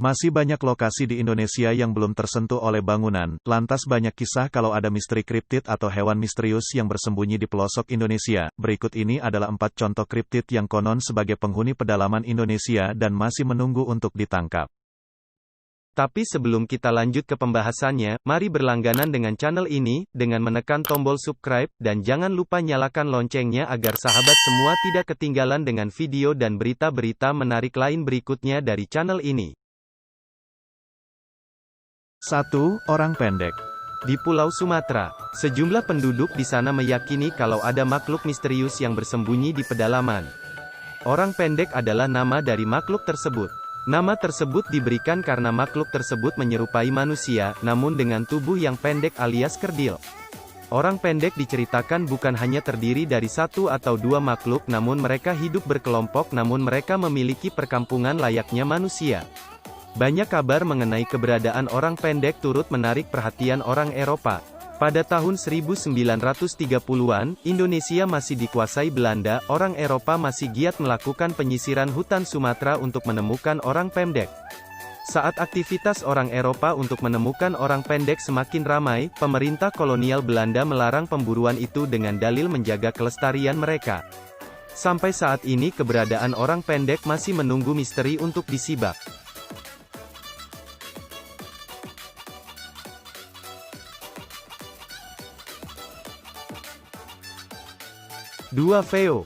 Masih banyak lokasi di Indonesia yang belum tersentuh oleh bangunan, lantas banyak kisah kalau ada misteri kriptid atau hewan misterius yang bersembunyi di pelosok Indonesia. Berikut ini adalah 4 contoh kriptid yang konon sebagai penghuni pedalaman Indonesia dan masih menunggu untuk ditangkap. Tapi sebelum kita lanjut ke pembahasannya, mari berlangganan dengan channel ini, dengan menekan tombol subscribe, dan jangan lupa nyalakan loncengnya agar sahabat semua tidak ketinggalan dengan video dan berita-berita menarik lain berikutnya dari channel ini. 1. Orang pendek. Di Pulau Sumatera, sejumlah penduduk di sana meyakini kalau ada makhluk misterius yang bersembunyi di pedalaman. Orang pendek adalah nama dari makhluk tersebut. Nama tersebut diberikan karena makhluk tersebut menyerupai manusia, namun dengan tubuh yang pendek alias kerdil. Orang pendek diceritakan bukan hanya terdiri dari satu atau dua makhluk, namun mereka hidup berkelompok, namun mereka memiliki perkampungan layaknya manusia. Banyak kabar mengenai keberadaan orang pendek turut menarik perhatian orang Eropa. Pada tahun 1930-an, Indonesia masih dikuasai Belanda, orang Eropa masih giat melakukan penyisiran hutan Sumatera untuk menemukan orang pendek. Saat aktivitas orang Eropa untuk menemukan orang pendek semakin ramai, pemerintah kolonial Belanda melarang pemburuan itu dengan dalil menjaga kelestarian mereka. Sampai saat ini keberadaan orang pendek masih menunggu misteri untuk disibak. 2. Veo.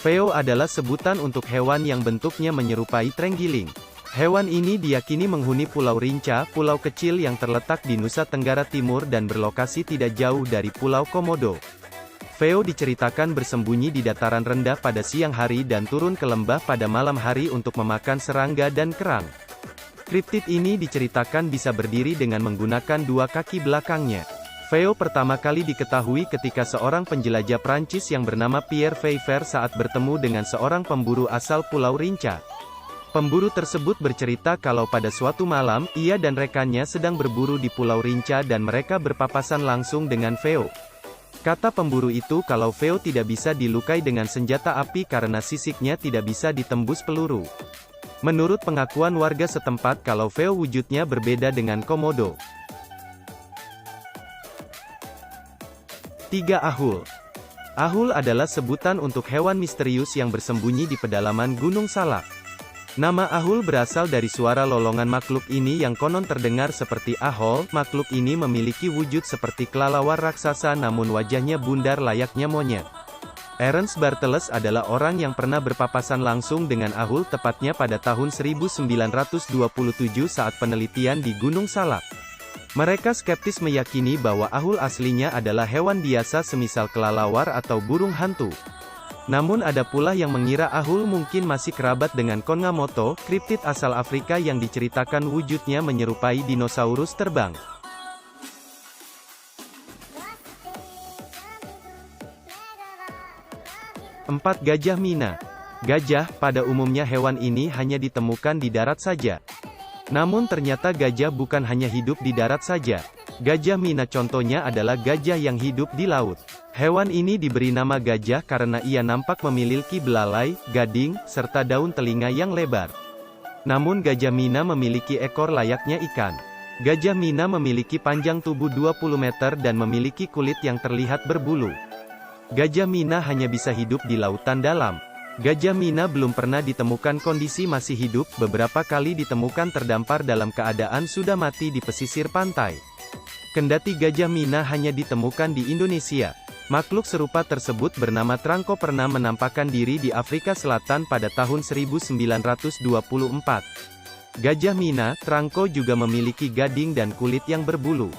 Veo adalah sebutan untuk hewan yang bentuknya menyerupai terenggiling. Hewan ini diyakini menghuni Pulau Rinca, pulau kecil yang terletak di Nusa Tenggara Timur dan berlokasi tidak jauh dari Pulau Komodo. Veo diceritakan bersembunyi di dataran rendah pada siang hari dan turun ke lembah pada malam hari untuk memakan serangga dan kerang. Kriptid ini diceritakan bisa berdiri dengan menggunakan dua kaki belakangnya. Veo pertama kali diketahui ketika seorang penjelajah Prancis yang bernama Pierre Pfeiffer saat bertemu dengan seorang pemburu asal Pulau Rinca. Pemburu tersebut bercerita kalau pada suatu malam, ia dan rekannya sedang berburu di Pulau Rinca dan mereka berpapasan langsung dengan Veo. Kata pemburu itu kalau Veo tidak bisa dilukai dengan senjata api karena sisiknya tidak bisa ditembus peluru. Menurut pengakuan warga setempat kalau Veo wujudnya berbeda dengan Komodo. 3. Ahul. Ahul adalah sebutan untuk hewan misterius yang bersembunyi di pedalaman Gunung Salak. Nama Ahul berasal dari suara lolongan makhluk ini yang konon terdengar seperti ahol. Makhluk ini memiliki wujud seperti kelelawar raksasa namun wajahnya bundar layaknya monyet. Ernst Bartels adalah orang yang pernah berpapasan langsung dengan Ahul tepatnya pada tahun 1927 saat penelitian di Gunung Salak. Mereka skeptis meyakini bahwa ahul aslinya adalah hewan biasa semisal kelelawar atau burung hantu. Namun ada pula yang mengira ahul mungkin masih kerabat dengan Kongamoto, kriptid asal Afrika yang diceritakan wujudnya menyerupai dinosaurus terbang. 4. Gajah Mina. Gajah, pada umumnya hewan ini hanya ditemukan di darat saja. Namun ternyata gajah bukan hanya hidup di darat saja. Gajah Mina contohnya adalah gajah yang hidup di laut. Hewan ini diberi nama gajah karena ia nampak memiliki belalai, gading, serta daun telinga yang lebar. Namun gajah Mina memiliki ekor layaknya ikan. Gajah Mina memiliki panjang tubuh 20 meter dan memiliki kulit yang terlihat berbulu. Gajah Mina hanya bisa hidup di lautan dalam. Gajah Mina belum pernah ditemukan kondisi masih hidup, beberapa kali ditemukan terdampar dalam keadaan sudah mati di pesisir pantai. Kendati gajah Mina hanya ditemukan di Indonesia, makhluk serupa tersebut bernama Trangko pernah menampakkan diri di Afrika Selatan pada tahun 1924. Gajah Mina, Trangko juga memiliki gading dan kulit yang berbulu.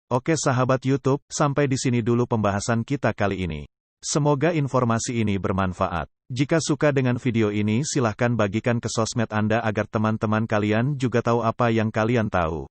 Oke sahabat YouTube, sampai di sini dulu pembahasan kita kali ini. Semoga informasi ini bermanfaat. Jika suka dengan video ini silahkan bagikan ke sosmed Anda agar teman-teman kalian juga tahu apa yang kalian tahu.